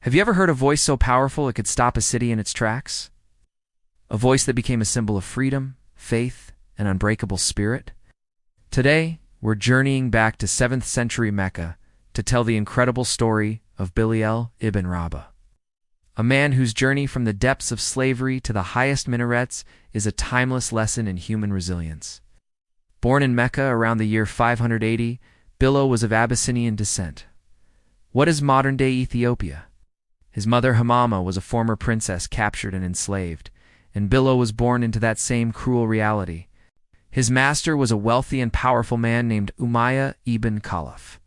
Have you ever heard a voice so powerful it could stop a city in its tracks? A voice that became a symbol of freedom, faith, and unbreakable spirit? Today, we're journeying back to 7th century Mecca to tell the incredible story of Bilal ibn Rabah. A man whose journey from the depths of slavery to the highest minarets is a timeless lesson in human resilience. Born in Mecca around the year 580, Bilal was of Abyssinian descent. What is modern-day Ethiopia? His mother Hamama was a former princess captured and enslaved, and Bilal was born into that same cruel reality. His master was a wealthy and powerful man named Umayyah ibn Khalaf,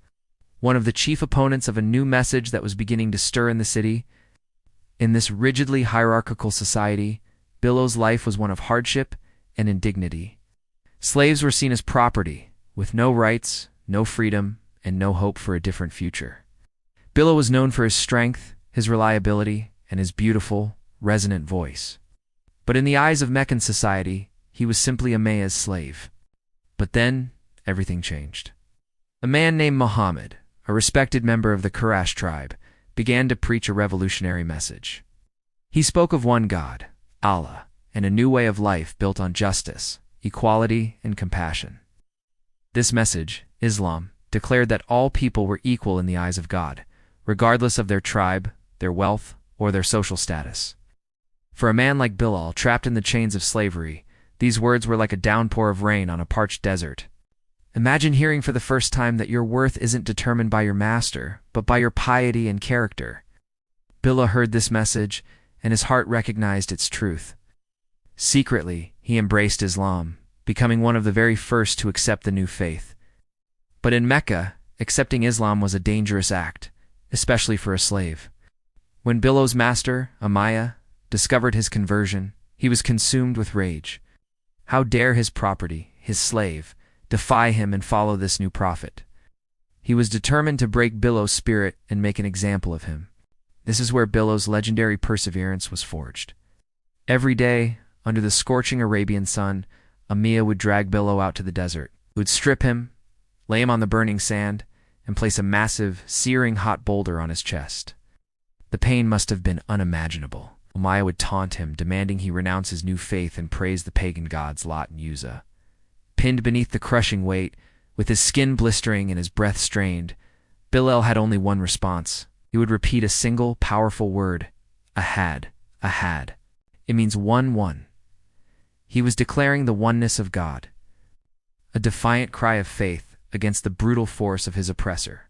one of the chief opponents of a new message that was beginning to stir in the city. In this rigidly hierarchical society, Bilal's life was one of hardship and indignity. Slaves were seen as property, with no rights, no freedom, and no hope for a different future. Bilal was known for his strength, his reliability, and his beautiful, resonant voice. But in the eyes of Meccan society, he was simply Umayyah's slave. But then, everything changed. A man named Muhammad, a respected member of the Quraysh tribe, began to preach a revolutionary message. He spoke of one God, Allah, and a new way of life built on justice, equality, and compassion. This message, Islam, declared that all people were equal in the eyes of God, regardless of their tribe, their wealth, or their social status. For a man like Bilal, trapped in the chains of slavery, these words were like a downpour of rain on a parched desert. Imagine hearing for the first time that your worth isn't determined by your master, but by your piety and character. Bilal heard this message, and his heart recognized its truth. Secretly, he embraced Islam, becoming one of the very first to accept the new faith. But in Mecca, accepting Islam was a dangerous act, especially for a slave. When Bilal's master, Umayyah, discovered his conversion, he was consumed with rage. How dare his property, his slave, defy him and follow this new prophet? He was determined to break Bilal's spirit and make an example of him. This is where Bilal's legendary perseverance was forged. Every day, under the scorching Arabian sun, Umayyah would drag Bilal out to the desert. He would strip him, lay him on the burning sand, and place a massive, searing hot boulder on his chest. The pain must have been unimaginable. Umayyah would taunt him, demanding he renounce his new faith and praise the pagan gods Lat and Uzza. Pinned beneath the crushing weight, with his skin blistering and his breath strained, Bilal had only one response. He would repeat a single, powerful word, Ahad, Ahad. It means one. He was declaring the oneness of God, a defiant cry of faith against the brutal force of his oppressor.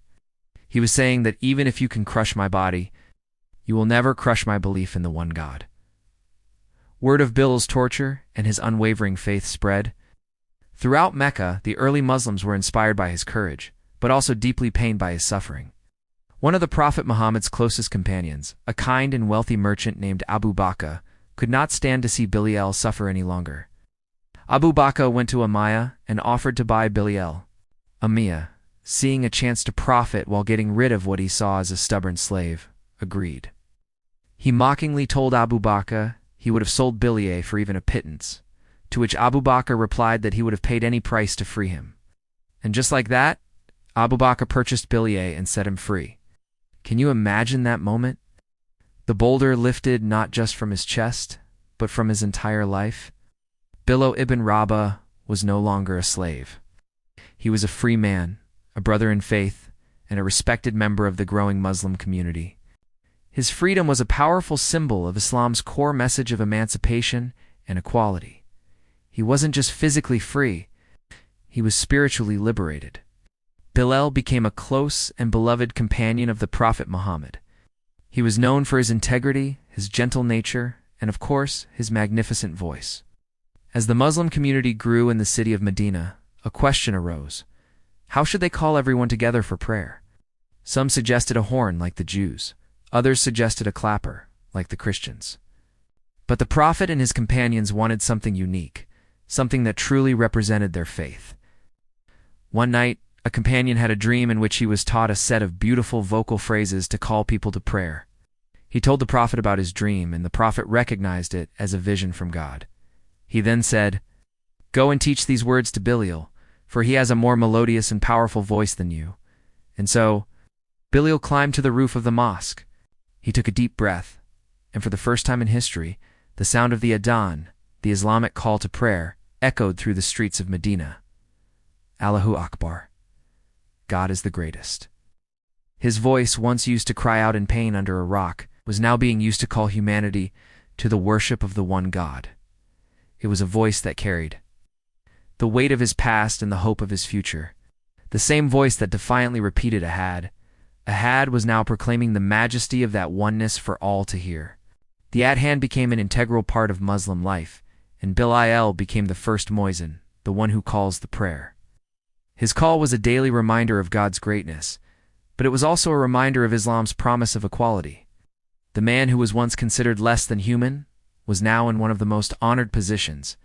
He was saying that even if you can crush my body, you will never crush my belief in the one God. Word of Bilal's torture and his unwavering faith spread. Throughout Mecca, the early Muslims were inspired by his courage, but also deeply pained by his suffering. One of the Prophet Muhammad's closest companions, a kind and wealthy merchant named Abu Bakr, could not stand to see Bilal suffer any longer. Abu Bakr went to Umayyah and offered to buy Bilal. Umayyah, seeing a chance to profit while getting rid of what he saw as a stubborn slave, agreed. He mockingly told Abu Bakr he would have sold Bilal for even a pittance, to which Abu Bakr replied that he would have paid any price to free him. And just like that, Abu Bakr purchased Bilal and set him free. Can you imagine that moment? The boulder lifted not just from his chest, but from his entire life. Bilal ibn Rabah was no longer a slave. He was a free man, a brother in faith, and a respected member of the growing Muslim community. His freedom was a powerful symbol of Islam's core message of emancipation and equality. He wasn't just physically free, he was spiritually liberated. Bilal became a close and beloved companion of the Prophet Muhammad. He was known for his integrity, his gentle nature, and of course, his magnificent voice. As the Muslim community grew in the city of Medina, a question arose. How should they call everyone together for prayer? Some suggested a horn like the Jews. Others suggested a clapper, like the Christians. But the Prophet and his companions wanted something unique, something that truly represented their faith. One night, a companion had a dream in which he was taught a set of beautiful vocal phrases to call people to prayer. He told the Prophet about his dream, and the Prophet recognized it as a vision from God. He then said, "Go and teach these words to Bilal, for he has a more melodious and powerful voice than you." And so, Bilal climbed to the roof of the mosque. He took a deep breath, and for the first time in history, the sound of the Adhan, the Islamic call to prayer, echoed through the streets of Medina. Allahu Akbar. God is the greatest. His voice, once used to cry out in pain under a rock, was now being used to call humanity to the worship of the one God. It was a voice that carried the weight of his past and the hope of his future. The same voice that defiantly repeated Ahad. Ahad was now proclaiming the majesty of that oneness for all to hear. The Adhan became an integral part of Muslim life, and Bilal became the first muezzin, the one who calls the prayer. His call was a daily reminder of God's greatness, but it was also a reminder of Islam's promise of equality. The man who was once considered less than human was now in one of the most honored positions,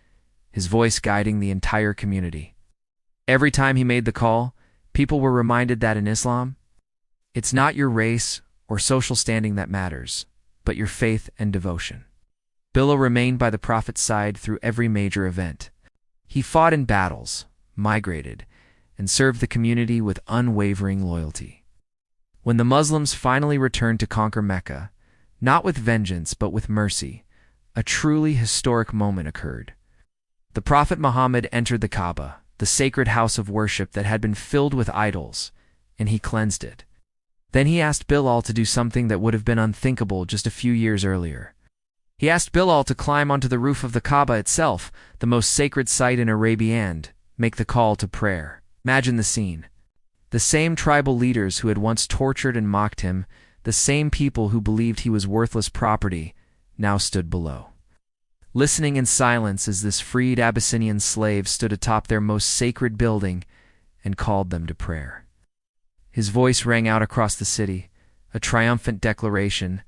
his voice guiding the entire community. Every time he made the call, people were reminded that in Islam, it's not your race or social standing that matters, but your faith and devotion. Bilal remained by the Prophet's side through every major event. He fought in battles, migrated, and served the community with unwavering loyalty. When the Muslims finally returned to conquer Mecca, not with vengeance but with mercy, a truly historic moment occurred. The Prophet Muhammad entered the Kaaba, the sacred house of worship that had been filled with idols, and he cleansed it. Then he asked Bilal to do something that would have been unthinkable just a few years earlier. He asked Bilal to climb onto the roof of the Kaaba itself, the most sacred site in Arabia, and make the call to prayer. Imagine the scene. The same tribal leaders who had once tortured and mocked him, the same people who believed he was worthless property, now stood below, listening in silence as this freed Abyssinian slave stood atop their most sacred building and called them to prayer. His voice rang out across the city, a triumphant declaration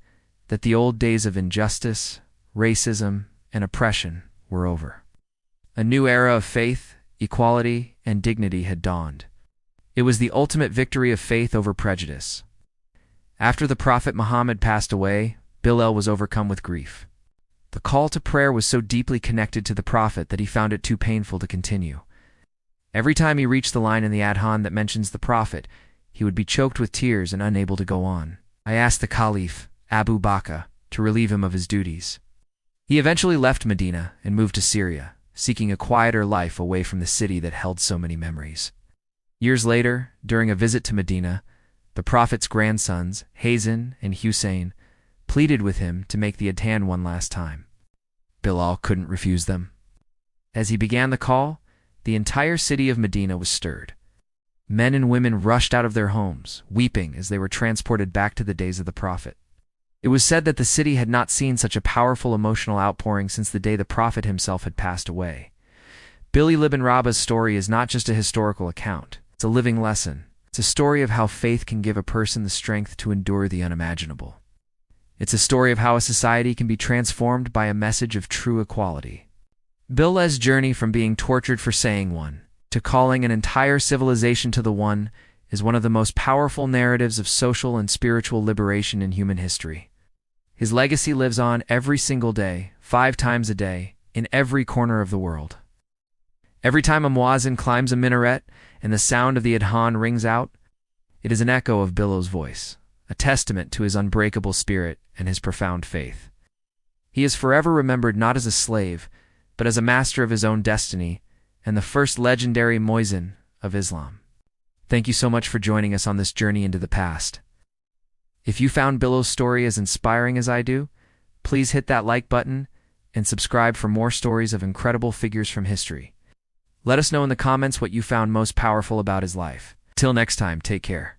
that the old days of injustice, racism, and oppression were over. A new era of faith, equality, and dignity had dawned. It was the ultimate victory of faith over prejudice. After the Prophet Muhammad passed away, Bilal was overcome with grief. The call to prayer was so deeply connected to the Prophet that he found it too painful to continue. Every time he reached the line in the Adhan that mentions the Prophet, he would be choked with tears and unable to go on. I asked the Caliph, Abu Bakr, to relieve him of his duties. He eventually left Medina and moved to Syria, seeking a quieter life away from the city that held so many memories. Years later, during a visit to Medina, the Prophet's grandsons, Hassan and Hussein, pleaded with him to make the Adhan one last time. Bilal couldn't refuse them. As he began the call, the entire city of Medina was stirred. Men and women rushed out of their homes, weeping as they were transported back to the days of the Prophet. It was said that the city had not seen such a powerful emotional outpouring since the day the Prophet himself had passed away. Bilal ibn Rabah's story is not just a historical account. It's a living lesson. It's a story of how faith can give a person the strength to endure the unimaginable. It's a story of how a society can be transformed by a message of true equality. Bilal's journey from being tortured for saying one to calling an entire civilization to the one is one of the most powerful narratives of social and spiritual liberation in human history. His legacy lives on every single day, 5 times a day, in every corner of the world. Every time a muazzin climbs a minaret and the sound of the Adhan rings out, it is an echo of Bilal's voice, a testament to his unbreakable spirit and his profound faith. He is forever remembered not as a slave, but as a master of his own destiny and the first legendary muezzin of Islam. Thank you so much for joining us on this journey into the past. If you found Bilal's story as inspiring as I do, please hit that like button and subscribe for more stories of incredible figures from history. Let us know in the comments what you found most powerful about his life. Till next time, take care.